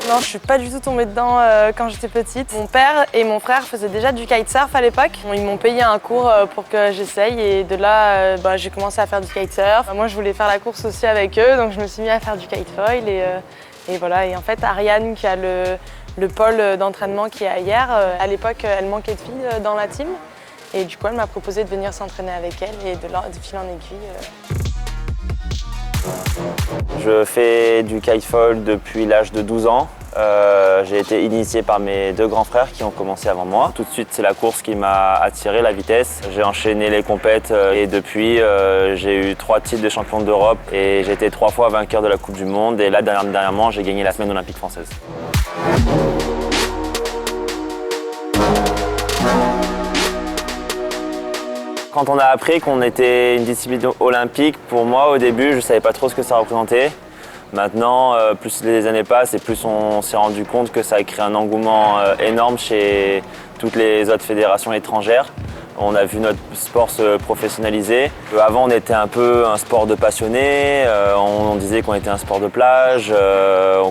Non, je suis pas du tout tombée dedans quand j'étais petite. Mon père et mon frère faisaient déjà du kitesurf à l'époque. Ils m'ont payé un cours pour que j'essaye et de là, j'ai commencé à faire du kitesurf. Moi, je voulais faire la course aussi avec eux, donc je me suis mis à faire du kitefoil et voilà. Et en fait, Ariane, qui a le pôle d'entraînement qui est à Hyères, à l'époque, elle manquait de filles dans la team. Et du coup, elle m'a proposé de venir s'entraîner avec elle et de fil en aiguille. Je fais du kitefoil depuis l'âge de 12 ans. J'ai été initié par mes deux grands frères qui ont commencé avant moi. Tout de suite, c'est la course qui m'a attiré, la vitesse. J'ai enchaîné les compètes et depuis, j'ai eu 3 titres de champion d'Europe et j'ai été 3 fois vainqueur de la Coupe du Monde. Et là, dernièrement, j'ai gagné la semaine olympique française. Quand on a appris qu'on était une discipline olympique, pour moi au début je ne savais pas trop ce que ça représentait. Maintenant, plus les années passent et plus on s'est rendu compte que ça a créé un engouement énorme chez toutes les autres fédérations étrangères. On a vu notre sport se professionnaliser. Avant, on était un peu un sport de passionnés, on disait qu'on était un sport de plage,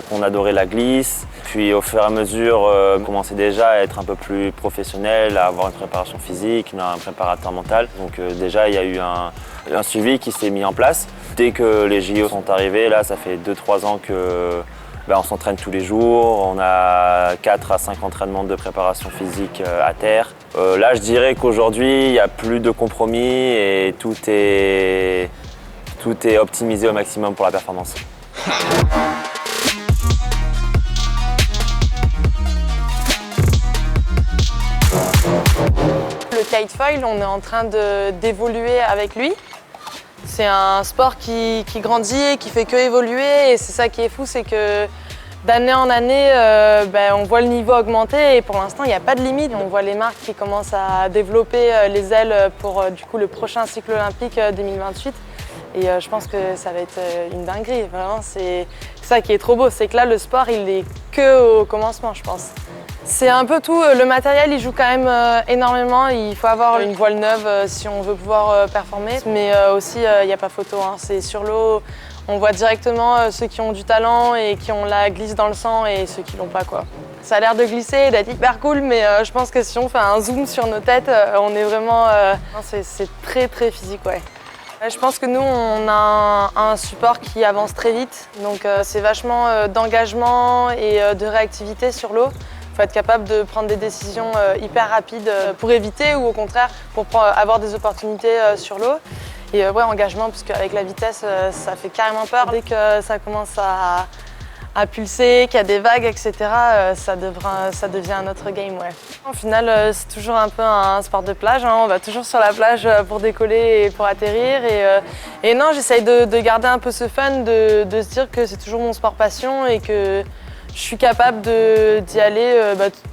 qu'on adorait la glisse. Puis au fur et à mesure, on commençait déjà à être un peu plus professionnel, à avoir une préparation physique, un préparateur mental. Donc déjà, il y a eu un suivi qui s'est mis en place. Dès que les JO sont arrivés, là, ça fait 2-3 ans que on s'entraîne tous les jours, on a 4 à 5 entraînements de préparation physique à terre. Là, je dirais qu'aujourd'hui, il n'y a plus de compromis et tout est optimisé au maximum pour la performance. Le kitefoil, on est en train d'évoluer avec lui. C'est un sport qui grandit et qui fait que évoluer et c'est ça qui est fou, c'est que d'année en année, on voit le niveau augmenter et pour l'instant, il n'y a pas de limite. On voit les marques qui commencent à développer les ailes pour du coup, le prochain cycle olympique 2028 et je pense que ça va être une dinguerie. Vraiment, c'est ça qui est trop beau, c'est que là, le sport, il est que au commencement, je pense. C'est un peu tout, le matériel il joue quand même énormément, il faut avoir une voile neuve si on veut pouvoir performer, mais aussi il n'y a pas photo, hein. C'est sur l'eau, on voit directement ceux qui ont du talent et qui ont la glisse dans le sang et ceux qui l'ont pas quoi. Ça a l'air de glisser et d'être hyper cool, mais je pense que si on fait un zoom sur nos têtes, on est vraiment, c'est très très physique ouais. Je pense que nous, on a un support qui avance très vite, donc c'est vachement d'engagement et de réactivité sur l'eau. Il faut être capable de prendre des décisions hyper rapides pour éviter ou au contraire pour avoir des opportunités sur l'eau. Et ouais, engagement, parce qu'avec la vitesse, ça fait carrément peur. Dès que ça commence à pulser, qu'il y a des vagues, etc., ça devient un autre game. Ouais. Au final, c'est toujours un peu un sport de plage. Hein. On va toujours sur la plage pour décoller et pour atterrir. Et non, j'essaye de garder un peu ce fun, de se dire que c'est toujours mon sport passion et que je suis capable d'y aller,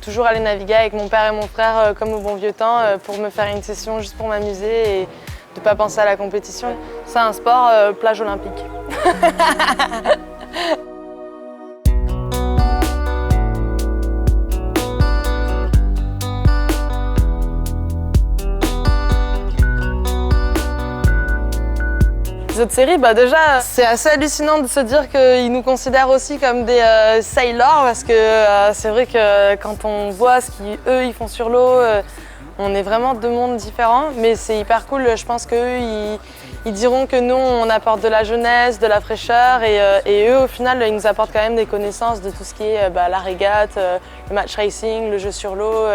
toujours aller naviguer avec mon père et mon frère comme au bon vieux temps pour me faire une session juste pour m'amuser et de ne pas penser à la compétition. C'est un sport plage olympique. Les autres séries, déjà, c'est assez hallucinant de se dire qu'ils nous considèrent aussi comme des sailors parce que c'est vrai que quand on voit ce qu'eux ils font sur l'eau, on est vraiment deux mondes différents, mais c'est hyper cool. Je pense qu'eux, ils diront que nous, on apporte de la jeunesse, de la fraîcheur et eux, au final, ils nous apportent quand même des connaissances de tout ce qui est la régate, le match racing, le jeu sur l'eau.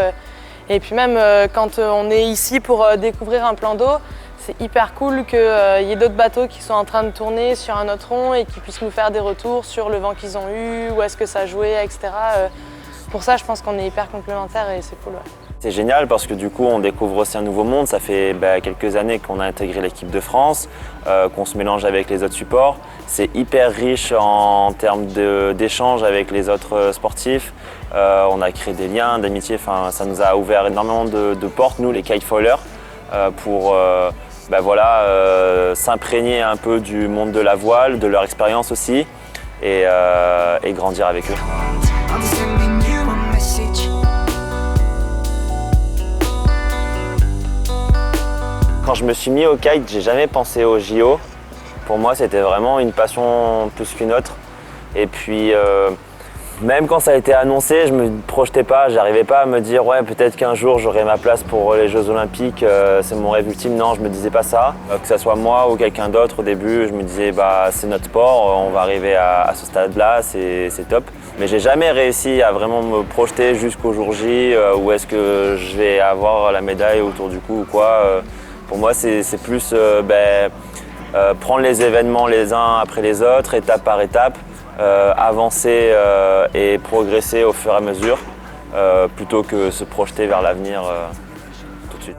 Et puis même quand on est ici pour découvrir un plan d'eau, c'est hyper cool qu'il y ait d'autres bateaux qui sont en train de tourner sur un autre rond et qui puissent nous faire des retours sur le vent qu'ils ont eu, où est-ce que ça jouait, etc. Pour ça, je pense qu'on est hyper complémentaires et c'est cool. Ouais. C'est génial parce que du coup, on découvre aussi un nouveau monde. Ça fait quelques années qu'on a intégré l'équipe de France, qu'on se mélange avec les autres supports. C'est hyper riche en termes d'échanges avec les autres sportifs. On a créé des liens d'amitié. Ça nous a ouvert énormément de portes, nous, les kitefoilers, s'imprégner un peu du monde de la voile, de leur expérience aussi, et grandir avec eux. Quand je me suis mis au kite, j'ai jamais pensé au JO. Pour moi, c'était vraiment une passion plus qu'une autre. Et puis, même quand ça a été annoncé, je me projetais pas, j'arrivais pas à me dire ouais, peut-être qu'un jour j'aurai ma place pour les Jeux Olympiques, c'est mon rêve ultime. Non, je me disais pas ça. Que ce soit moi ou quelqu'un d'autre au début, je me disais c'est notre sport, on va arriver à ce stade-là, c'est top. Mais j'ai jamais réussi à vraiment me projeter jusqu'au jour J, où est-ce que je vais avoir la médaille autour du cou ou quoi. Pour moi, c'est plus prendre les événements les uns après les autres, étape par étape, avancer et progresser au fur et à mesure, plutôt que se projeter vers l'avenir tout de suite.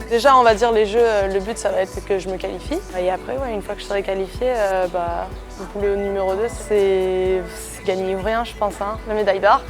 Déjà, on va dire les jeux, le but ça va être que je me qualifie. Et après, une fois que je serai qualifiée, le poulet au numéro 2, c'est gagner ou rien, je pense, hein, la médaille d'or.